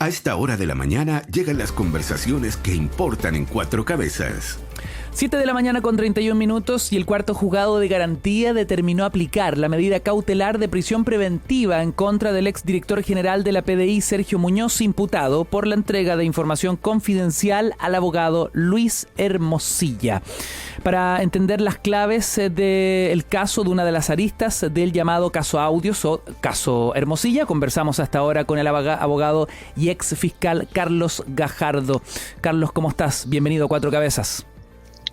A esta hora de la mañana llegan las conversaciones que importan en Cuatro Cabezas. 7 de la mañana con 31 minutos y el cuarto juzgado de garantía determinó aplicar la medida cautelar de prisión preventiva en contra del exdirector general de la PDI, Sergio Muñoz, imputado por la entrega de información confidencial al abogado Luis Hermosilla. Para entender las claves del caso de una de las aristas del llamado caso Audios o caso Hermosilla, conversamos hasta ahora con el abogado y ex fiscal Carlos Gajardo. Carlos, ¿cómo estás? Bienvenido a Cuatro Cabezas.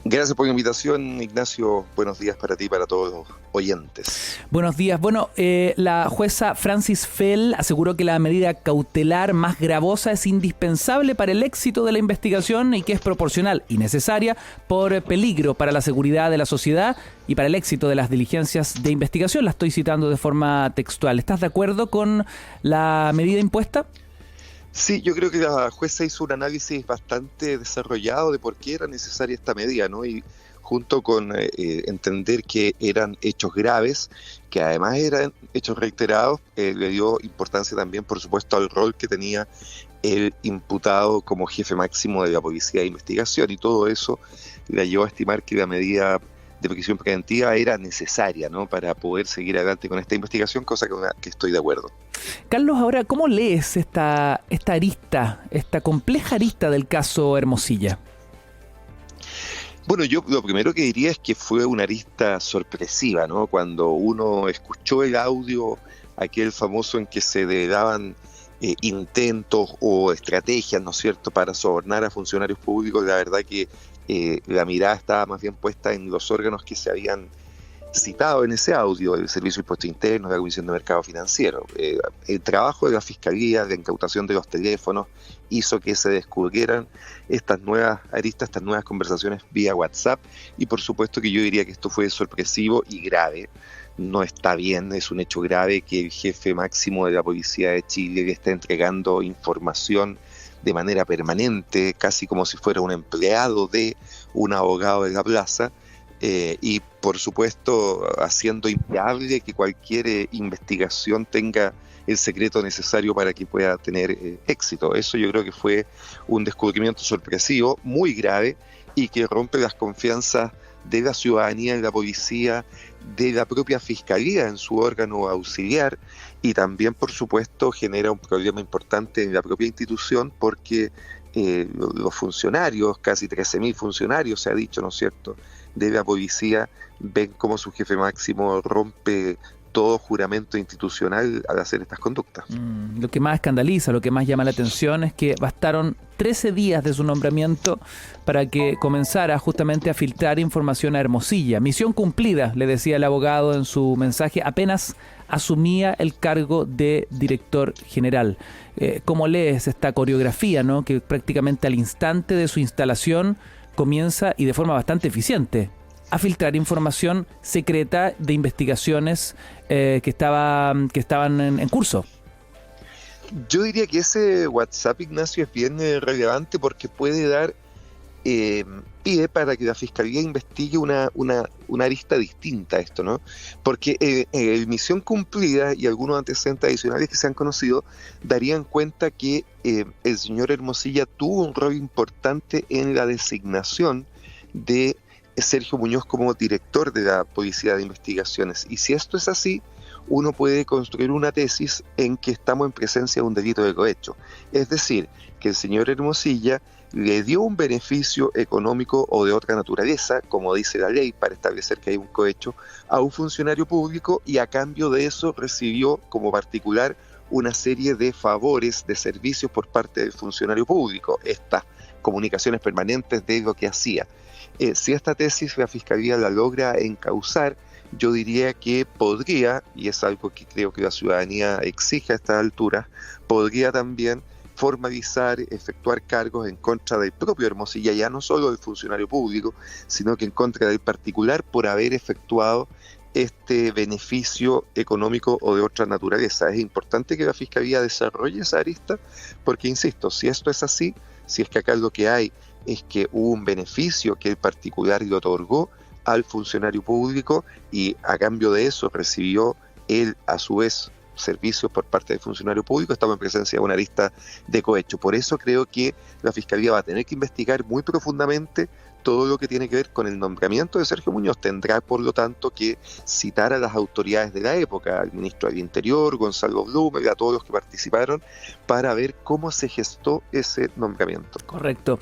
Gracias por la invitación, Ignacio. Buenos días para ti y para todos los oyentes. Buenos días. Bueno, la jueza Francis Fell aseguró que la medida cautelar más gravosa es indispensable para el éxito de la investigación y que es proporcional y necesaria por peligro para la seguridad de la sociedad y para el éxito de las diligencias de investigación. La estoy citando de forma textual. ¿Estás de acuerdo con la medida impuesta? Sí, yo creo que la jueza hizo un análisis bastante desarrollado de por qué era necesaria esta medida, ¿no? Y junto con entender que eran hechos graves, que además eran hechos reiterados, le dio importancia también, por supuesto, al rol que tenía el imputado como jefe máximo de la Policía de Investigación, y todo eso le llevó a estimar que la medida de prisión preventiva era necesaria, ¿no?, para poder seguir adelante con esta investigación, cosa que estoy de acuerdo. Carlos, ahora, ¿cómo lees esta arista, esta compleja arista del caso Hermosilla? Bueno, yo lo primero que diría es que fue una arista sorpresiva, ¿no? Cuando uno escuchó el audio, aquel famoso en que se daban intentos o estrategias, ¿no es cierto?, para sobornar a funcionarios públicos, la verdad que la mirada estaba más bien puesta en los órganos que se habían citado en ese audio, el Servicio de Impuestos Internos, la Comisión de Mercado Financiero. El trabajo de la Fiscalía, de incautación de los teléfonos, hizo que se descubrieran estas nuevas aristas, estas nuevas conversaciones vía WhatsApp, y por supuesto que yo diría que esto fue sorpresivo y grave. No está bien, es un hecho grave que el jefe máximo de la Policía de Chile le esté entregando información de manera permanente, casi como si fuera un empleado de un abogado de la plaza, y por supuesto haciendo inviable que cualquier investigación tenga el secreto necesario para que pueda tener éxito. Eso yo creo que fue un descubrimiento sorpresivo, muy grave, y que rompe las confianzas de la ciudadanía en la policía, de la propia Fiscalía en su órgano auxiliar, y también, por supuesto, genera un problema importante en la propia institución porque los funcionarios, casi 13.000 funcionarios, se ha dicho, ¿no es cierto?, de la policía, ven cómo su jefe máximo rompe todo juramento institucional al hacer estas conductas. Lo que más escandaliza, lo que más llama la atención es que bastaron 13 días de su nombramiento para que comenzara justamente a filtrar información a Hermosilla. Misión cumplida, le decía el abogado en su mensaje, apenas asumía el cargo de director general. ¿Cómo lees esta coreografía, ¿no?, que prácticamente al instante de su instalación comienza, y de forma bastante eficiente, a filtrar información secreta de investigaciones que estaban en curso? Yo diría que ese WhatsApp, Ignacio, es bien relevante porque puede dar pie para que la Fiscalía investigue una arista distinta a esto, ¿no? Porque misión cumplida y algunos antecedentes adicionales que se han conocido darían cuenta que el señor Hermosilla tuvo un rol importante en la designación de Sergio Muñoz como director de la Policía de Investigaciones. Y si esto es así, uno puede construir una tesis en que estamos en presencia de un delito de cohecho. Es decir, que el señor Hermosilla le dio un beneficio económico o de otra naturaleza, como dice la ley, para establecer que hay un cohecho, a un funcionario público, y a cambio de eso recibió como particular una serie de favores, de servicios por parte del funcionario público, estas comunicaciones permanentes de lo que hacía. Si esta tesis la Fiscalía la logra encauzar, yo diría que podría, y es algo que creo que la ciudadanía exige a esta altura, podría también formalizar, efectuar cargos en contra del propio Hermosilla, ya no solo del funcionario público, sino que en contra del particular por haber efectuado este beneficio económico o de otra naturaleza. Es importante que la Fiscalía desarrolle esa arista porque, insisto, si esto es así, si es que acá lo que hay es que hubo un beneficio que el particular le otorgó al funcionario público y a cambio de eso recibió él a su vez servicios por parte del funcionario público, estamos en presencia de una arista de cohecho. Por eso creo que la Fiscalía va a tener que investigar muy profundamente todo lo que tiene que ver con el nombramiento de Sergio Muñoz. Tendrá, por lo tanto, que citar a las autoridades de la época, al ministro del Interior, Gonzalo Blume, a todos los que participaron, para ver cómo se gestó ese nombramiento. Correcto.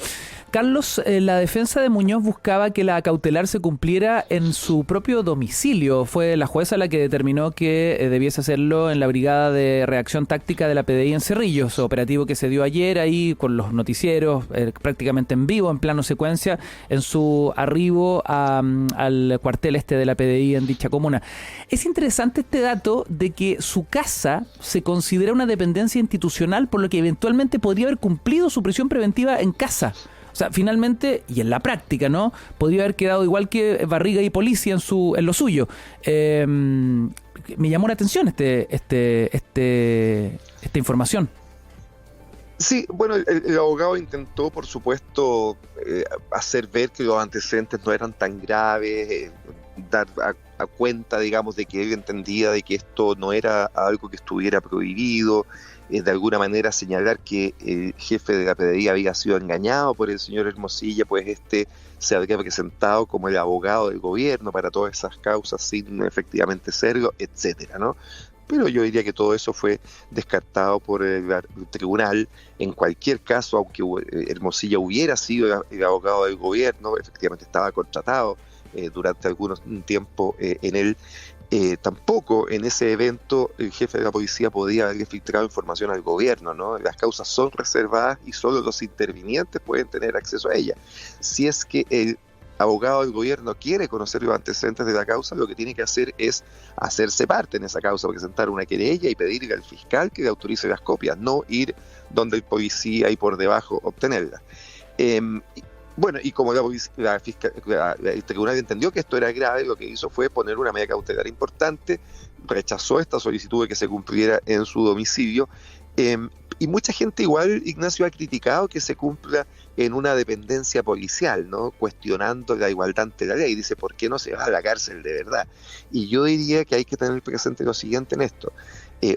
Carlos, la defensa de Muñoz buscaba que la cautelar se cumpliera en su propio domicilio. Fue la jueza la que determinó que debiese hacerlo en la Brigada de Reacción Táctica de la PDI en Cerrillos, operativo que se dio ayer ahí con los noticieros, prácticamente en vivo, en plano secuencia, en su arribo al cuartel de la PDI en dicha comuna. Es interesante este dato de que su casa se considera una dependencia institucional, por lo que eventualmente podría haber cumplido su prisión preventiva en casa. O sea, finalmente, y en la práctica, ¿no?, podría haber quedado igual que Barriga y Policía en lo suyo. Me llamó la atención esta información. Sí, bueno, el abogado intentó, por supuesto, hacer ver que los antecedentes no eran tan graves, dar a cuenta, digamos, de que él entendía de que esto no era algo que estuviera prohibido, de alguna manera señalar que el jefe de la PDI había sido engañado por el señor Hermosilla, pues se habría presentado como el abogado del gobierno para todas esas causas sin efectivamente serlo, etcétera, ¿no? Pero yo diría que todo eso fue descartado por el tribunal. En cualquier caso, aunque Hermosilla hubiera sido el abogado del gobierno, efectivamente estaba contratado durante un tiempo en él, tampoco en ese evento el jefe de la policía podía haber filtrado información al gobierno, ¿no? Las causas son reservadas y solo los intervinientes pueden tener acceso a ellas. Si es que el abogado del gobierno quiere conocer los antecedentes de la causa, lo que tiene que hacer es hacerse parte en esa causa, presentar una querella y pedirle al fiscal que le autorice las copias, no ir donde el policía y por debajo obtenerlas. Bueno, y como el tribunal entendió que esto era grave, lo que hizo fue poner una medida cautelar importante, rechazó esta solicitud de que se cumpliera en su domicilio, y mucha gente igual, Ignacio, ha criticado que se cumpla en una dependencia policial, ¿no?, cuestionando la igualdad ante la ley. Dice, ¿por qué no se va a la cárcel de verdad? Y yo diría que hay que tener presente lo siguiente en esto.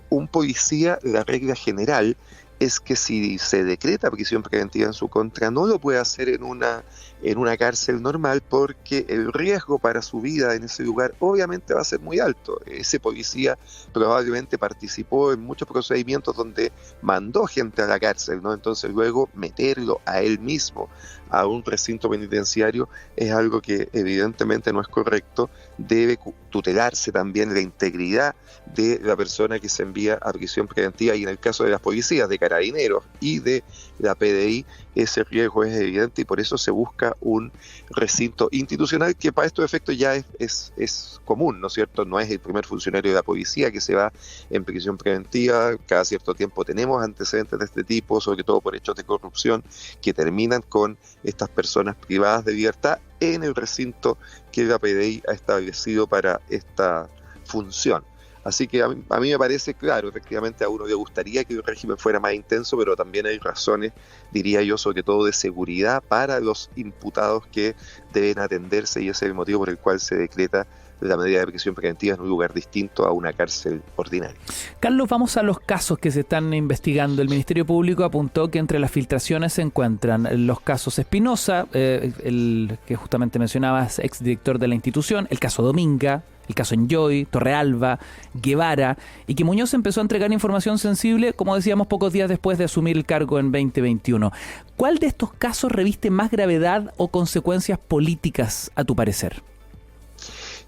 Un policía, la regla general es que si se decreta prisión preventiva en su contra, no lo puede hacer en una cárcel normal, porque el riesgo para su vida en ese lugar obviamente va a ser muy alto. Ese policía probablemente participó en muchos procedimientos donde mandó gente a la cárcel, ¿no? Entonces luego meterlo a él mismo a un recinto penitenciario es algo que evidentemente no es correcto. Debe tutelarse también la integridad de la persona que se envía a prisión preventiva, y en el caso de las policías, de Carabineros y de la PDI, ese riesgo es evidente, y por eso se busca un recinto institucional que para estos efectos ya es común, ¿no es cierto? No es el primer funcionario de la policía que se va en prisión preventiva. Cada cierto tiempo tenemos antecedentes de este tipo, sobre todo por hechos de corrupción, que terminan con estas personas privadas de libertad en el recinto que la PDI ha establecido para esta función. Así que a mí me parece, claro, efectivamente a uno le gustaría que el régimen fuera más intenso, pero también hay razones, diría yo, sobre todo de seguridad para los imputados que deben atenderse, y ese es el motivo por el cual se decreta la medida de prisión preventiva en un lugar distinto a una cárcel ordinaria. Carlos, vamos a los casos que se están investigando. El Ministerio Público apuntó que entre las filtraciones se encuentran los casos Espinosa, el que justamente mencionabas, exdirector de la institución, el caso Dominga, el caso Enjoy, Torrealba, Guevara, y que Muñoz empezó a entregar información sensible, como decíamos, pocos días después de asumir el cargo en 2021. ¿Cuál de estos casos reviste más gravedad o consecuencias políticas, a tu parecer?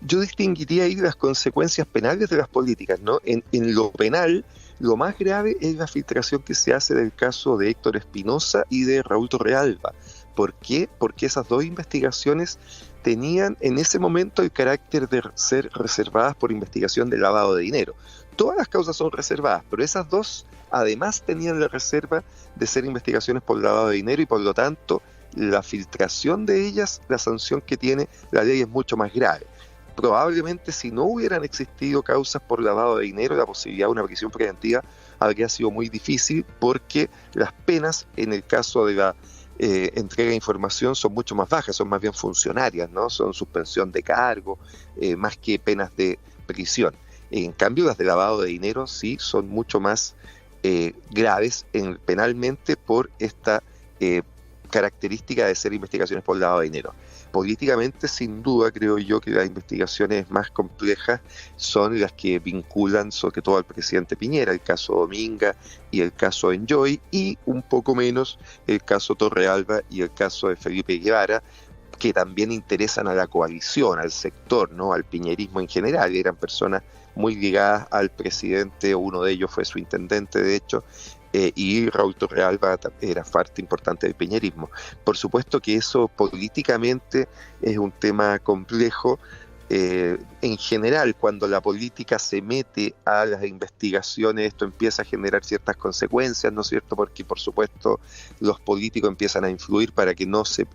Yo distinguiría ahí las consecuencias penales de las políticas, ¿no? En lo penal, lo más grave es la filtración que se hace del caso de Héctor Espinosa y de Raúl Torrealba. ¿Por qué? Porque esas dos investigaciones tenían en ese momento el carácter de ser reservadas por investigación de lavado de dinero. Todas las causas son reservadas, pero esas dos además tenían la reserva de ser investigaciones por lavado de dinero, y por lo tanto la filtración de ellas, la sanción que tiene la ley es mucho más grave. Probablemente si no hubieran existido causas por lavado de dinero, la posibilidad de una prisión preventiva habría sido muy difícil, porque las penas en el caso de la entrega de información son mucho más bajas, son más bien funcionarias, ¿no? Son suspensión de cargo, más que penas de prisión. En cambio, las de lavado de dinero sí son mucho más graves penalmente por esta característica de ser investigaciones por lavado de dinero. Políticamente, sin duda, creo yo que las investigaciones más complejas son las que vinculan sobre todo al presidente Piñera, el caso Dominga y el caso Enjoy, y un poco menos el caso Torrealba y el caso de Felipe Guevara, que también interesan a la coalición, al sector, ¿no? Al piñerismo en general. Eran personas muy ligadas al presidente, uno de ellos fue su intendente, de hecho, y Raúl Torrealba era parte importante del piñerismo. Por supuesto que eso políticamente es un tema complejo. En general, cuando la política se mete a las investigaciones, esto empieza a generar ciertas consecuencias, ¿no es cierto? Porque, por supuesto, los políticos empiezan a influir para que no se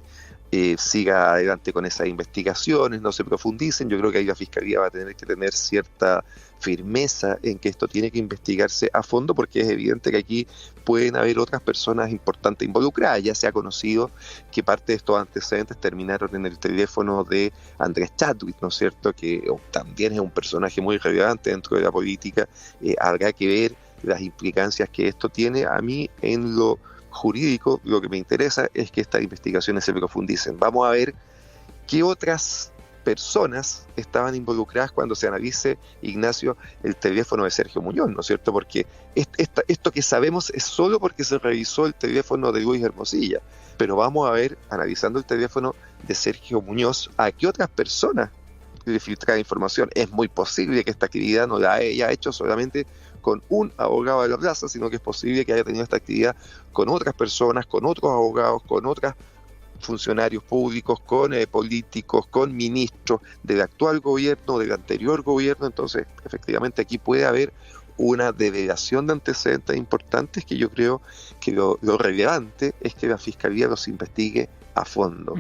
siga adelante con esas investigaciones, no se profundicen. Yo creo que ahí la Fiscalía va a tener que tener cierta firmeza en que esto tiene que investigarse a fondo, porque es evidente que aquí pueden haber otras personas importantes involucradas. Ya se ha conocido que parte de estos antecedentes terminaron en el teléfono de Andrés Chadwick, ¿no es cierto?, que también es un personaje muy relevante dentro de la política. Habrá que ver las implicancias que esto tiene. A mí, en lo jurídico, lo que me interesa es que estas investigaciones se profundicen. Vamos a ver qué otras personas estaban involucradas cuando se analice, Ignacio, el teléfono de Sergio Muñoz, ¿no es cierto? Porque esto que sabemos es solo porque se revisó el teléfono de Luis Hermosilla, pero vamos a ver, analizando el teléfono de Sergio Muñoz, a qué otras personas le filtraba información. Es muy posible que esta actividad no la haya hecho solamente con un abogado de la plaza, sino que es posible que haya tenido esta actividad con otras personas, con otros abogados, con otros funcionarios públicos, con políticos, con ministros del actual gobierno, del anterior gobierno. Entonces, efectivamente, aquí puede haber una develación de antecedentes importantes, que yo creo que lo relevante es que la Fiscalía los investigue a fondo.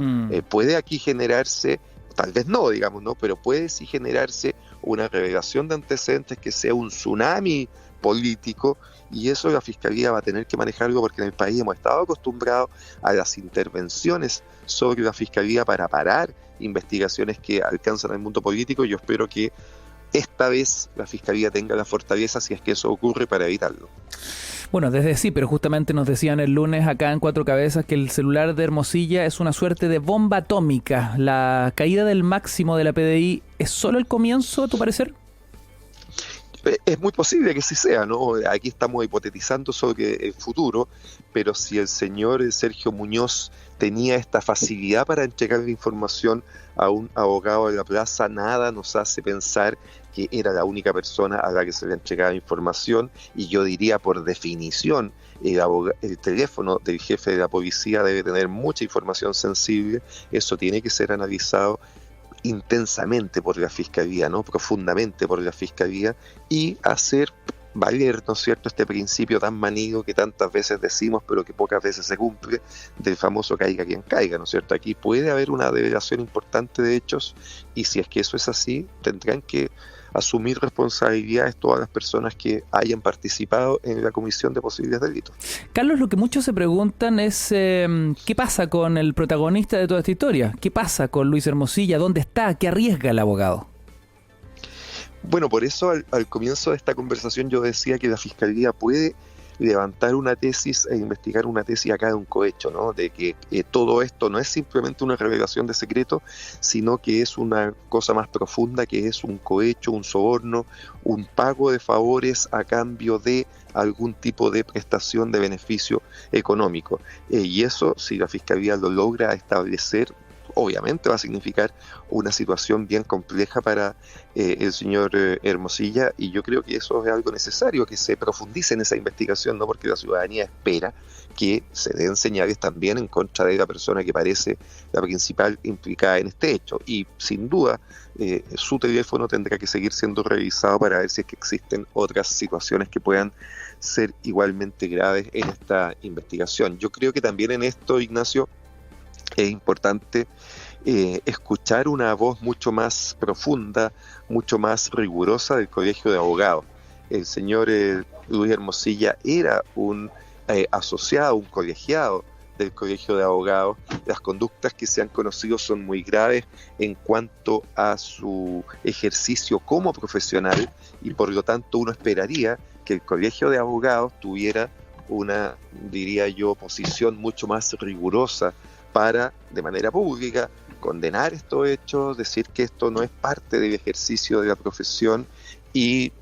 Puede aquí generarse, tal vez no, digamos, ¿no?, pero puede sí generarse una revelación de antecedentes que sea un tsunami político, y eso la Fiscalía va a tener que manejarlo, porque en el país hemos estado acostumbrados a las intervenciones sobre la Fiscalía para parar investigaciones que alcanzan al mundo político. Yo espero que esta vez la Fiscalía tenga la fortaleza, si es que eso ocurre, para evitarlo. Bueno, desde sí, pero justamente nos decían el lunes acá en Cuatro Cabezas que el celular de Hermosilla es una suerte de bomba atómica. ¿La caída del máximo de la PDI es solo el comienzo, a tu parecer? Es muy posible que sí sea, ¿no? Aquí estamos hipotetizando sobre el futuro, pero si el señor Sergio Muñoz tenía esta facilidad para entregar la información a un abogado de la plaza, nada nos hace pensar que era la única persona a la que se le entregaba información. Y yo diría, por definición, el teléfono del jefe de la policía debe tener mucha información sensible. Eso tiene que ser analizado intensamente por la Fiscalía, ¿no?, profundamente por la Fiscalía, y hacer valer, ¿no es cierto?, este principio tan manido que tantas veces decimos pero que pocas veces se cumple, del famoso caiga quien caiga, ¿no es cierto? Aquí puede haber una develación importante de hechos, y si es que eso es así, tendrán que asumir responsabilidades todas las personas que hayan participado en la comisión de posibles delitos. Carlos, lo que muchos se preguntan es ¿qué pasa con el protagonista de toda esta historia? ¿Qué pasa con Luis Hermosilla? ¿Dónde está? ¿Qué arriesga el abogado? Bueno, por eso al comienzo de esta conversación yo decía que la Fiscalía puede levantar una tesis e investigar una tesis acá de un cohecho, ¿no?, de que todo esto no es simplemente una revelación de secreto, sino que es una cosa más profunda, que es un cohecho, un soborno, un pago de favores a cambio de algún tipo de prestación de beneficio económico. Y eso, si la Fiscalía lo logra establecer, obviamente va a significar una situación bien compleja para el señor Hermosilla, y yo creo que eso es algo necesario, que se profundice en esa investigación, ¿no?, porque la ciudadanía espera que se den señales también en contra de la persona que parece la principal implicada en este hecho, y sin duda su teléfono tendrá que seguir siendo revisado para ver si es que existen otras situaciones que puedan ser igualmente graves en esta investigación. Yo creo que también en esto, Ignacio, es importante escuchar una voz mucho más profunda, mucho más rigurosa del Colegio de Abogados. El señor Luis Hermosilla era un asociado, un colegiado del Colegio de Abogados. Las conductas que se han conocido son muy graves en cuanto a su ejercicio como profesional y por lo tanto uno esperaría que el Colegio de Abogados tuviera una, diría yo, posición mucho más rigurosa para, de manera pública, condenar estos hechos, decir que esto no es parte del ejercicio de la profesión y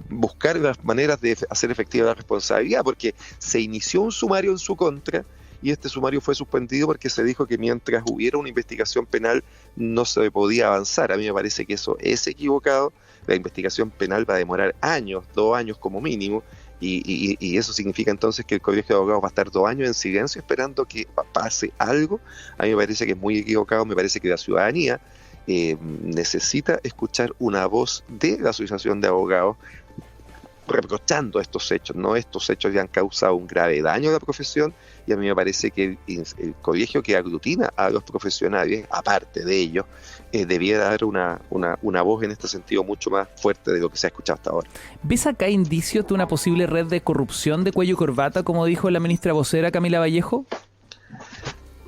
buscar las maneras de hacer efectiva la responsabilidad, porque se inició un sumario en su contra y este sumario fue suspendido porque se dijo que mientras hubiera una investigación penal no se podía avanzar. A mí me parece que eso es equivocado. La investigación penal va a demorar años, 2 años como mínimo, y eso significa entonces que el Colegio de Abogados va a estar 2 años en silencio esperando que pase algo. A mí me parece que es muy equivocado. Me parece que la ciudadanía necesita escuchar una voz de la Asociación de Abogados reprochando estos hechos, ¿no? Estos hechos ya han causado un grave daño a la profesión y a mí me parece que el colegio que aglutina a los profesionales, aparte de ellos, debiera dar una voz en este sentido mucho más fuerte de lo que se ha escuchado hasta ahora. ¿Ves acá indicios de una posible red de corrupción de cuello y corbata, como dijo la ministra vocera Camila Vallejo?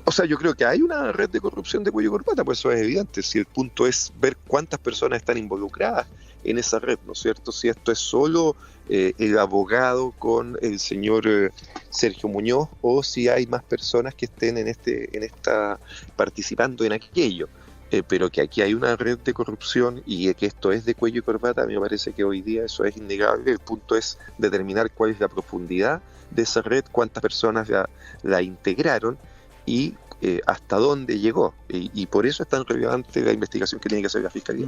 O sea, yo creo que hay una red de corrupción de cuello y corbata, pues eso es evidente. Si el punto es ver cuántas personas están involucradas en esa red, ¿no es cierto? Si esto es solo el abogado con el señor Sergio Muñoz o si hay más personas que estén participando en aquello. Pero que aquí hay una red de corrupción y que esto es de cuello y corbata, a mí me parece que hoy día eso es innegable. El punto es determinar cuál es la profundidad de esa red, cuántas personas la integraron y hasta dónde llegó. Y por eso es tan relevante la investigación que tiene que hacer la Fiscalía.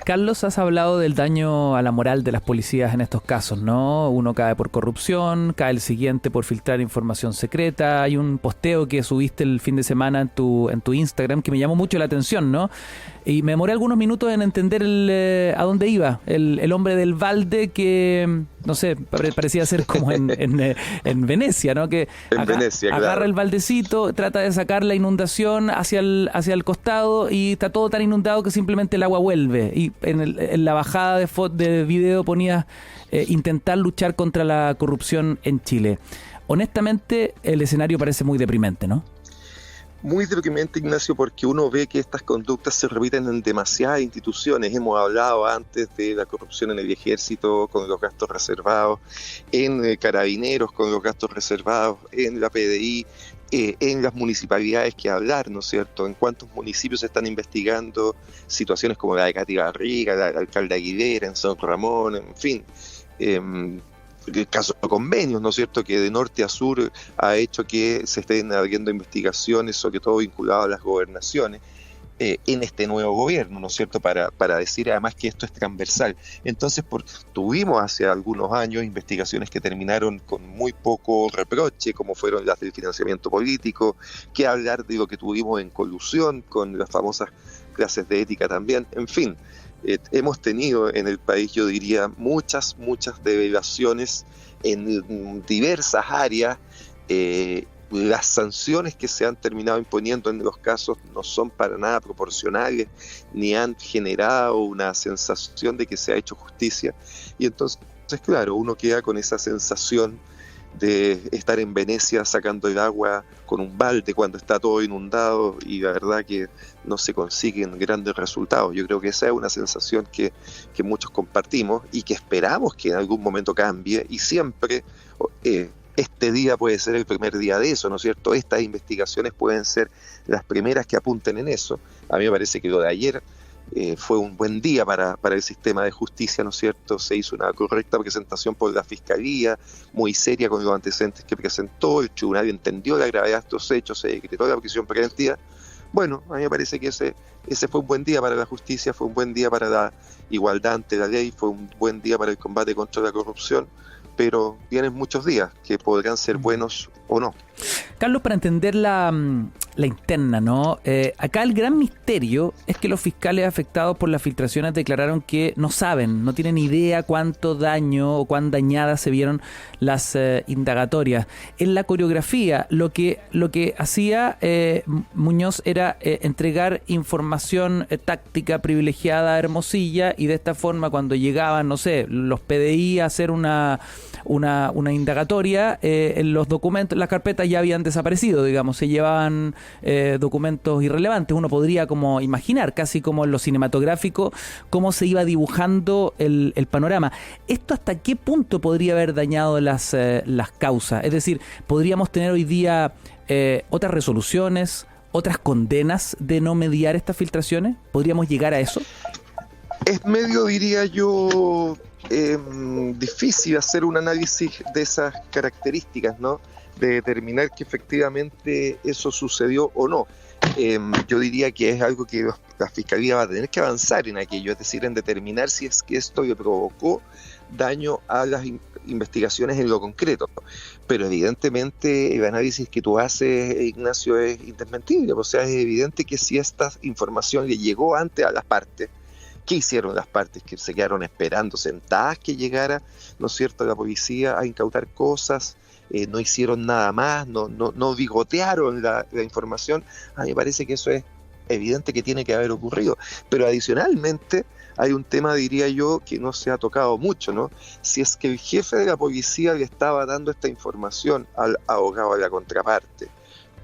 Carlos, has hablado del daño a la moral de las policías en estos casos, ¿no? Uno cae por corrupción, cae el siguiente por filtrar información secreta. Hay un posteo que subiste el fin de semana en tu Instagram que me llamó mucho la atención, ¿no? Y me demoré algunos minutos en entender a dónde iba. El hombre del balde que, no sé, parecía ser como en Venecia, ¿no? Que Venecia, agarra claro. el baldecito, trata de sacar la inundación hacia el costado y está todo tan inundado que simplemente el agua vuelve. Y en la bajada de video ponía intentar luchar contra la corrupción en Chile. Honestamente, el escenario parece muy deprimente, ¿no? Muy deprimente, Ignacio, porque uno ve que estas conductas se repiten en demasiadas instituciones. Hemos hablado antes de la corrupción en el ejército con los gastos reservados, en carabineros con los gastos reservados, en la PDI, en las municipalidades, que hablar, ¿no es cierto? En cuántos municipios se están investigando situaciones como la de Katy Barriga, la del alcalde Aguilera, en San Ramón, en fin. El caso de convenios, ¿no es cierto?, que de norte a sur ha hecho que se estén abriendo investigaciones, sobre todo vinculadas a las gobernaciones, en este nuevo gobierno, ¿no es cierto?, para decir además que esto es transversal. Entonces, tuvimos hace algunos años investigaciones que terminaron con muy poco reproche, como fueron las del financiamiento político, que hablar de lo que tuvimos en colusión con las famosas clases de ética también, en fin. Hemos tenido en el país, yo diría, muchas develaciones en diversas áreas. Las sanciones que se han terminado imponiendo en los casos no son para nada proporcionales, ni han generado una sensación de que se ha hecho justicia. Y entonces, claro, uno queda con esa sensación de estar en Venecia sacando el agua con un balde cuando está todo inundado y la verdad que no se consiguen grandes resultados. Yo creo que esa es una sensación que muchos compartimos y que esperamos que en algún momento cambie, y siempre este día puede ser el primer día de eso, ¿no es cierto? Estas investigaciones pueden ser las primeras que apunten en eso. A mí me parece que lo de ayer fue un buen día para el sistema de justicia, ¿no es cierto? Se hizo una correcta presentación por la Fiscalía, muy seria con los antecedentes que presentó, el tribunal entendió la gravedad de estos hechos, se decretó la prisión preventiva. Bueno, a mí me parece que ese fue un buen día para la justicia, fue un buen día para la igualdad ante la ley, fue un buen día para el combate contra la corrupción, pero vienen muchos días que podrán ser buenos o no. Carlos, para entender la interna, ¿no? Acá el gran misterio es que los fiscales afectados por las filtraciones declararon que no saben, no tienen idea cuánto daño o cuán dañadas se vieron las indagatorias. En la coreografía, lo que hacía Muñoz era entregar información táctica privilegiada a Hermosilla, y de esta forma cuando llegaban, no sé, los PDI a hacer una una indagatoria, los documentos, las carpetas ya habían desaparecido, digamos, se llevaban documentos irrelevantes. Uno podría como imaginar, casi como en lo cinematográfico, cómo se iba dibujando el panorama. ¿Esto hasta qué punto podría haber dañado las causas? Es decir, ¿podríamos tener hoy día otras resoluciones, otras condenas de no mediar estas filtraciones? ¿Podríamos llegar a eso? Es medio, diría yo, difícil hacer un análisis de esas características, ¿no? De determinar que efectivamente eso sucedió o no. Yo diría que es algo que la Fiscalía va a tener que avanzar en aquello, es decir, en determinar si es que esto le provocó daño a las investigaciones en lo concreto. Pero evidentemente el análisis que tú haces, Ignacio, es indesmentible. O sea, es evidente que si esta información le llegó antes a las partes, ¿qué hicieron las partes? Que se quedaron esperando, sentadas que llegara, ¿no es cierto?, la policía a incautar cosas. No hicieron nada más, no bigotearon la información. A mí me parece que eso es evidente que tiene que haber ocurrido. Pero adicionalmente hay un tema, diría yo, que no se ha tocado mucho, ¿no? Si es que el jefe de la policía le estaba dando esta información al abogado de la contraparte,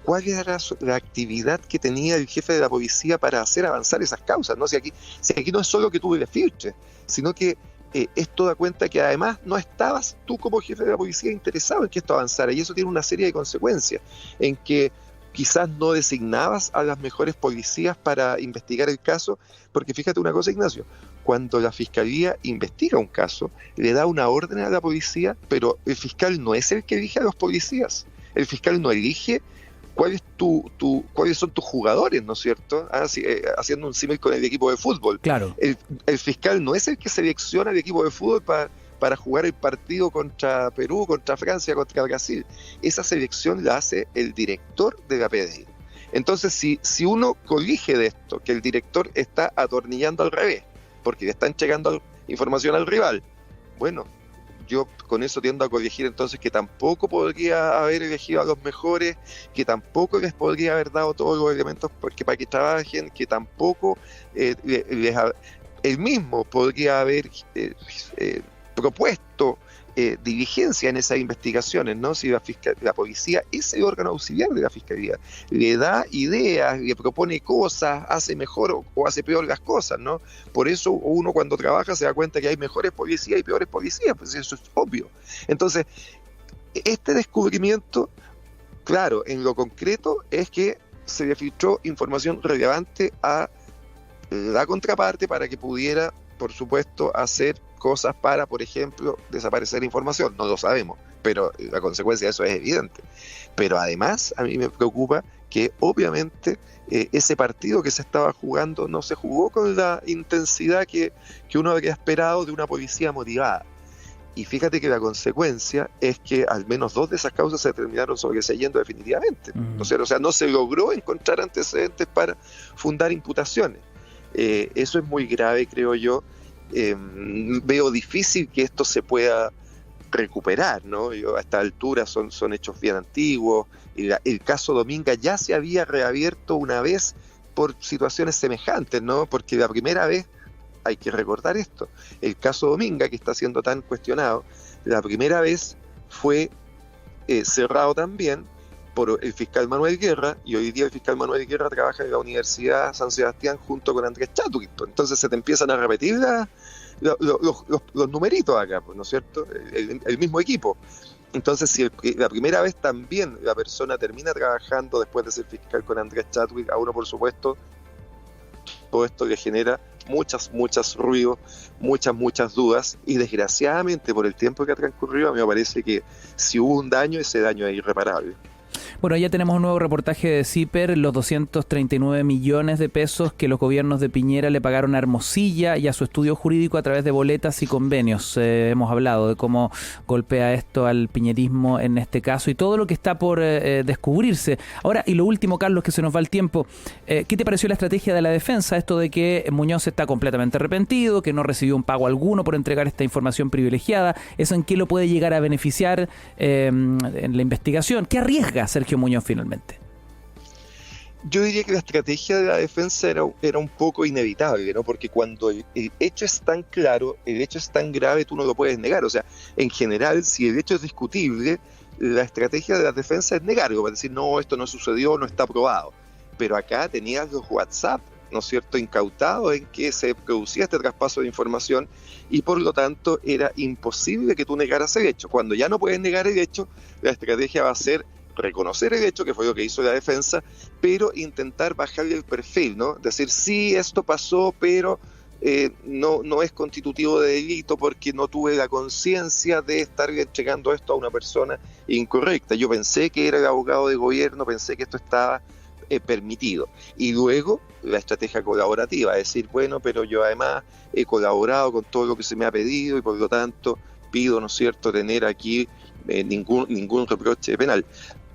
¿cuál era la actividad que tenía el jefe de la policía para hacer avanzar esas causas, ¿no? Si aquí no es solo que tú le filtres, sino que esto da cuenta que además no estabas tú como jefe de la policía interesado en que esto avanzara, y eso tiene una serie de consecuencias, en que quizás no designabas a las mejores policías para investigar el caso, porque fíjate una cosa, Ignacio, cuando la Fiscalía investiga un caso, le da una orden a la policía, pero el fiscal no es el que elige a los policías, el fiscal no elige cuáles son tus jugadores, ¿no es cierto? Haciendo un símil con el equipo de fútbol. Claro. El fiscal no es el que selecciona el equipo de fútbol para jugar el partido contra Perú, contra Francia, contra Brasil. Esa selección la hace el director de la PDI. Entonces, si uno colige de esto, que el director está atornillando al revés, porque le están llegando información al rival, bueno, yo con eso tiendo a corregir entonces que tampoco podría haber elegido a los mejores, que tampoco les podría haber dado todos los elementos para que trabajen, que tampoco él mismo podría haber propuesto diligencia en esas investigaciones, ¿no? Si la policía es el órgano auxiliar de la Fiscalía, le da ideas, le propone cosas, hace mejor o hace peor las cosas, ¿no? Por eso uno cuando trabaja se da cuenta que hay mejores policías y peores policías, pues eso es obvio. Entonces, este descubrimiento, claro, en lo concreto es que se le filtró información relevante a la contraparte para que pudiera, por supuesto, hacer cosas para, por ejemplo, desaparecer información. No lo sabemos, pero la consecuencia de eso es evidente. Pero además, a mí me preocupa que obviamente ese partido que se estaba jugando no se jugó con la intensidad que uno habría esperado de una policía motivada. Y fíjate que la consecuencia es que al menos 2 de esas causas se terminaron sobreseyendo definitivamente. O sea, no se logró encontrar antecedentes para fundar imputaciones. Eso es muy grave, creo yo. Veo difícil que esto se pueda recuperar, ¿no? A esta altura son hechos bien antiguos. El caso Dominga ya se había reabierto una vez por situaciones semejantes, ¿no? Porque la primera vez, hay que recordar esto, el caso Dominga, que está siendo tan cuestionado, la primera vez fue cerrado también por el fiscal Manuel Guerra, y hoy día el fiscal Manuel Guerra trabaja en la Universidad San Sebastián junto con Andrés Chadwick. Entonces se te empiezan a repetir los numeritos acá, ¿no es cierto? El mismo equipo. Entonces, si la primera vez también la persona termina trabajando después de ser fiscal con Andrés Chadwick, a uno, por supuesto, todo esto le genera muchas ruidos, muchas dudas, y desgraciadamente por el tiempo que ha transcurrido, a mí me parece que si hubo un daño, ese daño es irreparable. Bueno, ya tenemos un nuevo reportaje de CIPER, los 239 millones de pesos que los gobiernos de Piñera le pagaron a Hermosilla y a su estudio jurídico a través de boletas y convenios. Hemos hablado de cómo golpea esto al piñerismo en este caso y todo lo que está por descubrirse. Ahora, y lo último, Carlos, que se nos va el tiempo, ¿qué te pareció la estrategia de la defensa? Esto de que Muñoz está completamente arrepentido, que no recibió un pago alguno por entregar esta información privilegiada. ¿Eso en qué lo puede llegar a beneficiar en la investigación? ¿Qué arriesga Sergio Muñoz finalmente? Yo diría que la estrategia de la defensa era un poco inevitable, ¿no? Porque cuando el hecho es tan claro, el hecho es tan grave, tú no lo puedes negar. O sea, en general, si el hecho es discutible, la estrategia de la defensa es negarlo, para decir, no, esto no sucedió, no está probado. Pero acá tenías los WhatsApp, ¿no es cierto?, incautados en que se producía este traspaso de información y por lo tanto era imposible que tú negaras el hecho. Cuando ya no puedes negar el hecho, la estrategia va a ser reconocer el hecho, que fue lo que hizo la defensa, pero intentar bajarle el perfil, ¿no? Decir, sí, esto pasó, pero no es constitutivo de delito porque no tuve la conciencia de estar entregando esto a una persona incorrecta. Yo pensé que era el abogado de gobierno, pensé que esto estaba permitido. Y luego la estrategia colaborativa, es decir, bueno, pero yo además he colaborado con todo lo que se me ha pedido y por lo tanto pido, ¿no es cierto?, tener aquí ningún reproche penal.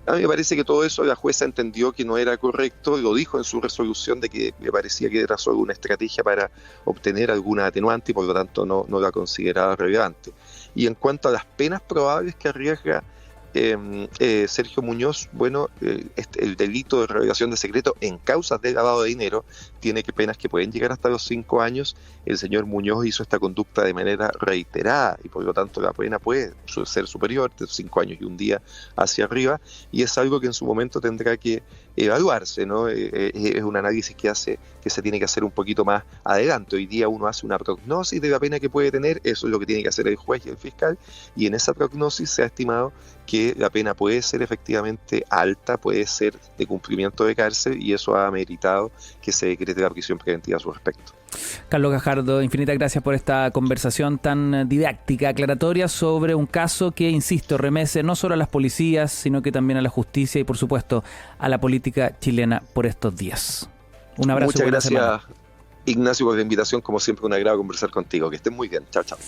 A mí me parece que todo eso la jueza entendió que no era correcto, lo dijo en su resolución de que le parecía que era solo una estrategia para obtener alguna atenuante y por lo tanto no la consideraba relevante. Y en cuanto a las penas probables que arriesga Sergio Muñoz, bueno, el delito de revelación de secreto en causas de lavado de dinero tiene penas que pueden llegar hasta los 5 años. El señor Muñoz hizo esta conducta de manera reiterada y por lo tanto la pena puede ser superior de 5 años y un día hacia arriba, y es algo que en su momento tendrá que evaluarse, ¿no? Es un análisis que se tiene que hacer un poquito más adelante. Hoy día uno hace una prognosis de la pena que puede tener, eso es lo que tiene que hacer el juez y el fiscal, y en esa prognosis se ha estimado que la pena puede ser efectivamente alta, puede ser de cumplimiento de cárcel, y eso ha ameritado que se decrete la prisión preventiva a su respecto. Carlos Gajardo, infinitas gracias por esta conversación tan didáctica, aclaratoria sobre un caso que, insisto, remece no solo a las policías, sino que también a la justicia y, por supuesto, a la política chilena por estos días. Un abrazo. Muchas gracias, Ignacio, por la invitación. Como siempre, un agrado conversar contigo. Que estés muy bien. Chao, chao.